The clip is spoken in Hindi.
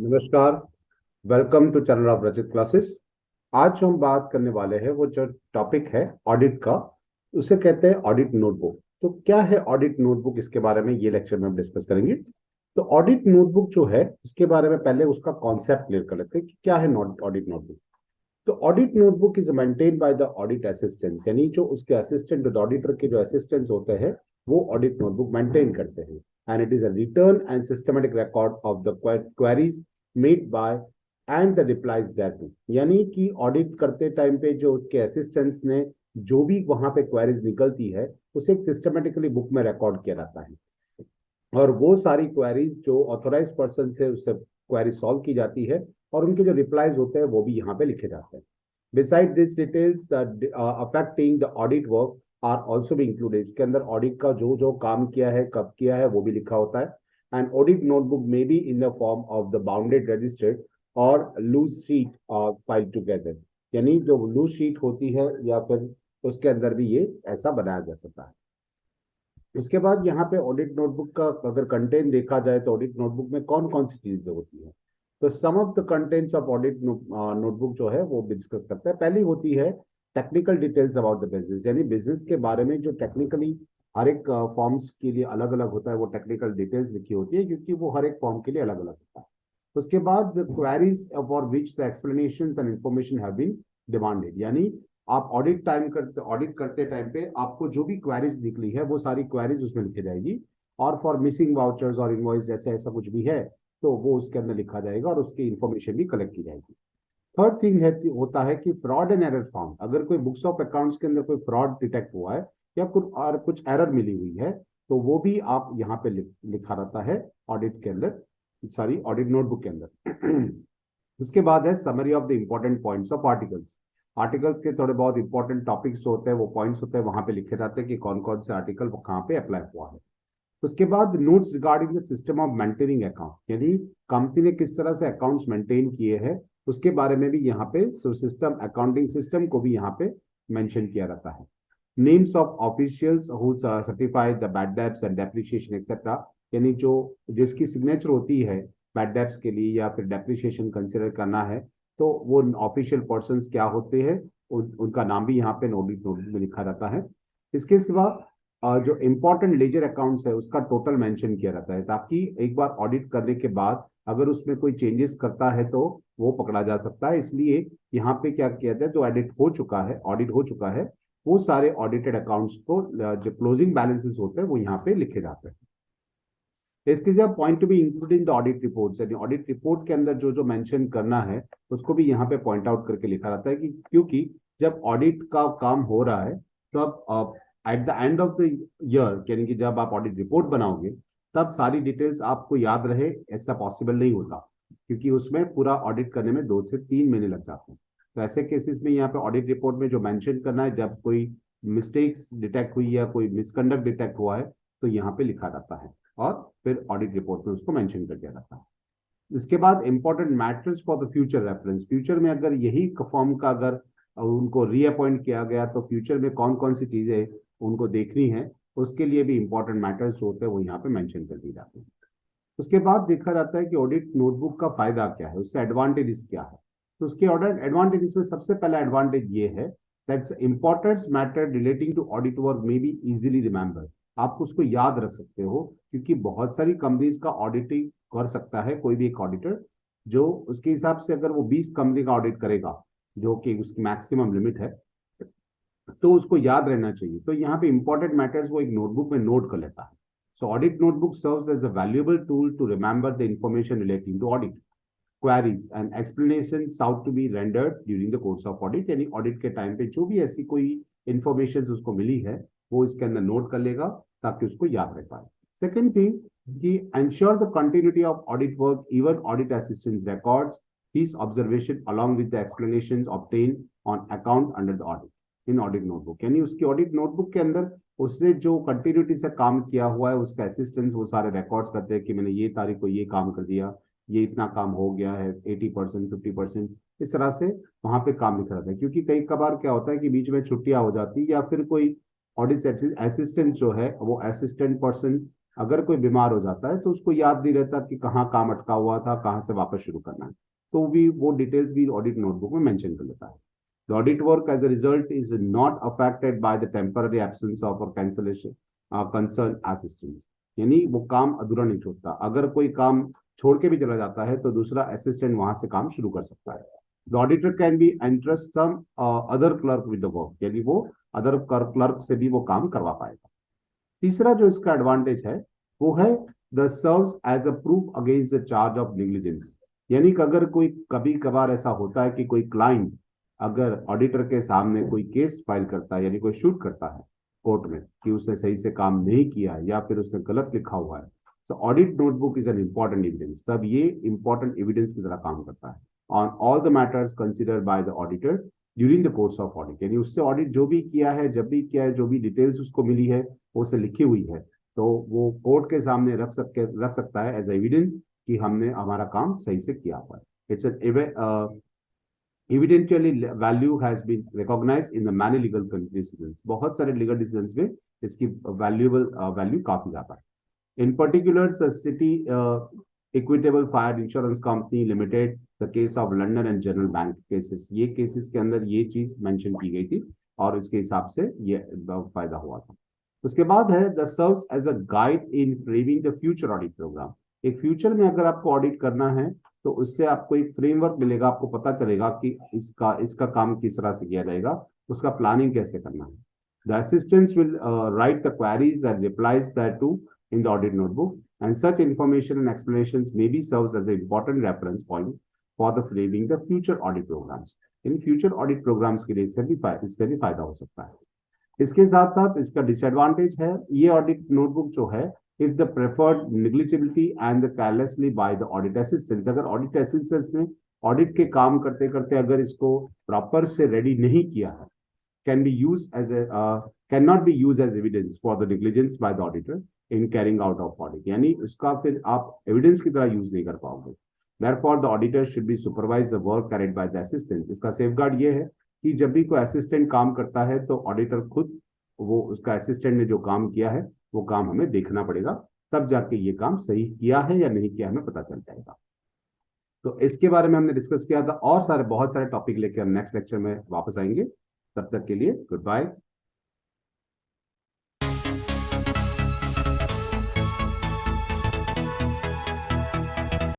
नमस्कार। वेलकम टू चैनल ऑफ रचित क्लासेस। आज हम बात करने वाले हैं वो जो टॉपिक है ऑडिट का, उसे कहते हैं ऑडिट नोटबुक। तो क्या है ऑडिट नोटबुक, इसके बारे में ये लेक्चर में हम डिस्कस करेंगे। तो ऑडिट नोटबुक जो है इसके बारे में पहले उसका कॉन्सेप्ट क्लियर कर लेते हैं कि क्या है ऑडिट नोटबुक। तो audit notebook is maintain by the audit assistant, यानी जो उसके असिस्टेंट ऑडिटर के जो असिस्टेंट्स होते हैं वो ऑडिट नोटबुक मेंटेन करते हैं। And it is a return and systematic record of the queries made by and the replies that, यानी कि ऑडिट करते टाइम पे जो उसके असिस्टेंट्स ने जो भी वहां पे क्वेरीज निकलती है उसे एक सिस्टमेटिकली बुक में रिकॉर्ड किया जाता है। और वो सारी क्वेरीज जो ऑथोराइज पर्सन से उससे क्वेरी सॉल्व की जाती है और उनके जो रिप्लाईज होते हैं वो भी यहाँ पे लिखे जाते हैं। Beside this details affecting the audit work are also भी इंक्लूडेड। इसके अंदर ऑडिट का जो जो काम किया है, कब किया है, वो भी लिखा होता है। And audit notebook may be in the form of the bounded registered और लूज शीट फाइल टुगेदर, यानी जो लूज शीट होती है या फिर उसके अंदर भी ये ऐसा बनाया जा सकता है। उसके बाद यहाँ पे ऑडिट नोटबुक का अगर कंटेंट देखा जाए तो ऑडिट नोटबुक में कौन कौन सी चीजें होती है। तो some of the contents of audit notebook जो है वो डिस्कस करते हैं। पहली होती है technical details about the business, यानी बिजनेस के बारे में जो टेक्निकली हर एक फॉर्म्स के लिए अलग अलग होता है, वो टेक्निकल डिटेल्स लिखी होती है क्योंकि वो हर एक फॉर्म के लिए अलग अलग होता है। उसके बाद queries for which the explanation and information have been demanded, यानी आप ऑडिट करते टाइम पे आपको जो भी क्वेरीज निकली है वो सारी क्वेरीज उसमें लिखी जाएगी। और फॉर मिसिंग वाउचर्स और इनवॉइस जैसे ऐसा कुछ भी है तो वो उसके अंदर लिखा जाएगा और उसकी इंफॉर्मेशन भी कलेक्ट की जाएगी। थर्ड थिंग है होता है कि फ्रॉड एंड एरर फाउंड, अगर कोई बुक्स ऑफ अकाउंट्स के अंदर कोई फ्रॉड डिटेक्ट हुआ है या कुछ एरर मिली हुई है तो वो भी आप यहाँ पे लिखा रहता है ऑडिट के अंदर, सॉरी ऑडिट नोटबुक के अंदर। उसके बाद है summary of the important points of articles. Articles के थोड़े बहुत इंपॉर्टेंट टॉपिक्स होते हैं, वो पॉइंट्स होते हैं, वहां पे लिखे जाते हैं कि कौन कौन से आर्टिकल वो कहाँ पे अप्लाई हुआ है। उसके बाद notes regarding the system of maintaining account, यानी कंपनी ने किस तरह से अकाउंट्स मेंटेन किए हैं उसके बारे में भी यहाँ पे सिस्टम, अकाउंटिंग सिस्टम को भी यहाँ पे मेंशन किया रहता है। Names of officials who certify the bad debts and depreciation etcetera, यानी जो जिसकी सिग्नेचर होती है बैड डेब्ट्स के लिए या फिर डेप्रिसिएशन कंसिडर करना है तो वो ऑफिशियल पर्सन क्या होते हैं, उनका नाम भी यहाँ पे नोटबुक में लिखा रहता है। इसके सिवा जो इंपॉर्टेंट लेजर अकाउंट्स है उसका टोटल मेंशन किया रहता है ताकि एक बार ऑडिट करने के बाद अगर उसमें कोई चेंजेस करता है तो वो पकड़ा जा सकता है। इसलिए यहाँ पे क्या किया जाता है, जो ऑडिट हो चुका है वो सारे ऑडिटेड अकाउंट्स को जो क्लोजिंग बैलेंसेस होते हैं वो यहाँ पे लिखे जाते हैं। इसके जब point to be including the audit reports, यानी ऑडिट रिपोर्ट के अंदर जो जो मेंशन करना है उसको भी यहाँ पे पॉइंट आउट करके लिखा रहता है कि क्योंकि जब ऑडिट का काम हो रहा है तो अब at the end of the year, यानी कि जब आप ऑडिट रिपोर्ट बनाओगे तब सारी डिटेल्स आपको याद रहे ऐसा पॉसिबल नहीं होता, क्योंकि उसमें पूरा ऑडिट करने में 2 से 3 महीने लग जाते हैं। तो ऐसे केसेस में यहाँ पे ऑडिट रिपोर्ट में जो मेंशन करना है, जब कोई मिस्टेक्स डिटेक्ट हुई या कोई मिसकंडक्ट डिटेक्ट हुआ है तो यहाँ पे लिखा जाता है और फिर ऑडिट रिपोर्ट में उसको मेंशन कर दिया जाता है। इसके बाद important matters for the future reference, future में अगर यही फॉर्म का अगर उनको रीअपॉइंट किया गया तो फ्यूचर में कौन कौन सी चीजें उनको देखनी है उसके लिए भी इंपॉर्टेंट मैटर्स जो होते हैं वो यहाँ पे मेंशन कर दिए जाते हैं। उसके बाद देखा जाता है कि ऑडिट नोटबुक का फायदा क्या है, उससे एडवांटेजेस क्या है। तो उसके ऑर्डर एडवांटेजेस में सबसे पहला एडवांटेज ये है that's important matter relating to audit work may be easily remember, आप उसको याद रख सकते हो क्योंकि बहुत सारी कंपनीज का ऑडिटिंग कर सकता है कोई भी एक ऑडिटर, जो उसके हिसाब से अगर वो 20 कंपनी का ऑडिट करेगा जो कि उसकी मैक्सिमम लिमिट है तो उसको याद रहना चाहिए। तो यहाँ पे इंपॉर्टेंट मैटर्स वो एक नोटबुक में नोट कर लेता है। So audit notebook serves as a valuable tool to remember the information relating to audit queries and explanations out to be rendered during the course of audit, यानी ऑडिट के टाइम पे जो भी ऐसी कोई इंफॉर्मेशन उसको मिली है वो इसके अंदर नोट कर लेगा ताकि उसको याद रह पाए। सेकेंड थिंग कि ensure the continuity of audit work, even audit assistance records his observation along with the explanations obtained on account under the audit in audit notebook, यानी उसकी ऑडिट नोटबुक के अंदर उसने जो कंटिन्यूटी से काम किया हुआ है उसका असिस्टेंस वो सारे रिकॉर्ड्स करते हैं कि मैंने ये तारीख को ये काम कर दिया, ये इतना काम हो गया है, 80%, 50%, इस तरह से वहां पे काम लिखा रहता है। क्योंकि कई कबार क्या होता है कि बीच में छुट्टियां हो जाती या फिर कोई ऑडिट असिस्टेंट जो है वो असिस्टेंट पर्सन अगर कोई बीमार हो जाता है तो उसको याद नहीं रहता कि कहाँ काम अटका हुआ था, कहाँ से वापस शुरू करना है, तो भी वो डिटेल्स भी ऑडिट नोटबुक में मेंशन कर लेता है। The audit work as a result is not affected by the temporary absence of और कैंसलेशन कंसर्न असिस्टेंट। यानी वो काम अधूरा नहीं छूटता, अगर कोई काम छोड़ के भी चला जाता है तो दूसरा असिस्टेंट वहां से काम शुरू कर सकता है। The auditor can be entrust some other clerk with the work, यानी वो अदर क्लर्क से भी वो काम करवा पाएगा। तीसरा जो इसका एडवांटेज है वो है the serves as a proof against the charge of negligence. यानी कि अगर कोई कभी कभार ऐसा होता है कि कोई क्लाइंट अगर ऑडिटर के सामने कोई केस फाइल करता है, यानी कोई शूट करता है कोर्ट में कि उसने सही से काम नहीं किया है या फिर उसने गलत लिखा हुआ है, तो audit notebook is an important evidence. तब ये इंपॉर्टेंट एविडेंस की तरह काम करता है on all the matters considered by the auditor during the course of audit. यानी उससे ऑडिट जो भी किया है, जब भी किया है, जो भी डिटेल्स उसको मिली है वो से लिखी हुई है, तो वो कोर्ट के सामने रख सकता है एज एविडेंस कि हमने हमारा काम सही से किया हुआ है। It's an evidentially value has been recognized in the many legal decisions। बहुत सारे लीगल डिसीजंस में इसकी वैल्यूएबल वैल्यू काफी ज्यादा है। इन particular city equitable fire insurance company limited, the case of London and general bank cases, ये केसेस के अंदर ये चीज मेंशन की गई थी और इसके हिसाब से ये फायदा हुआ था। उसके बाद है the serves as a guide in framing the future audit program. एक फ्यूचर में अगर आपको ऑडिट करना है तो उससे आपको एक फ्रेमवर्क मिलेगा, आपको पता चलेगा कि इसका इसका काम किस तरह से किया जाएगा, उसका प्लानिंग कैसे करना है। The assistants will write the queries and replies thereto in the audit notebook, and such information and explanations may be serves as an important reference point for the framing the future audit programs। इन फ्यूचर ऑडिट प्रोग्राम्स के लिए इससे भी फायदा हो सकता है। इसके साथ साथ इसका डिसएडवांटेज है, ये ऑडिट नोटबुक जो है, if the preferred negligibility and the carelessly by the audit assistant, अगर ऑडिट असिस्टेंट ने ऑडिट के काम करते करते अगर इसको प्रॉपर से रेडी नहीं किया है, can be used as a cannot be used as evidence for the negligence by the auditor in carrying out of audit। यानी उसका फिर आप एविडेंस की तरह यूज नहीं कर पाओगे। therefore the auditor should be supervise the work carried by the assistant। इसका सेफगार्ड ये है कि जब भी कोई असिस्टेंट काम करता है तो ऑडिटर खुद वो उसका असिस्टेंट ने जो काम किया है वो काम हमें देखना पड़ेगा, तब जाके ये काम सही किया है या नहीं किया हमें पता चल जाएगा। तो इसके बारे में हमने डिस्कस किया था, और सारे बहुत सारे टॉपिक लेके हम नेक्स्ट लेक्चर में वापस आएंगे। तब तक के लिए गुड बाय।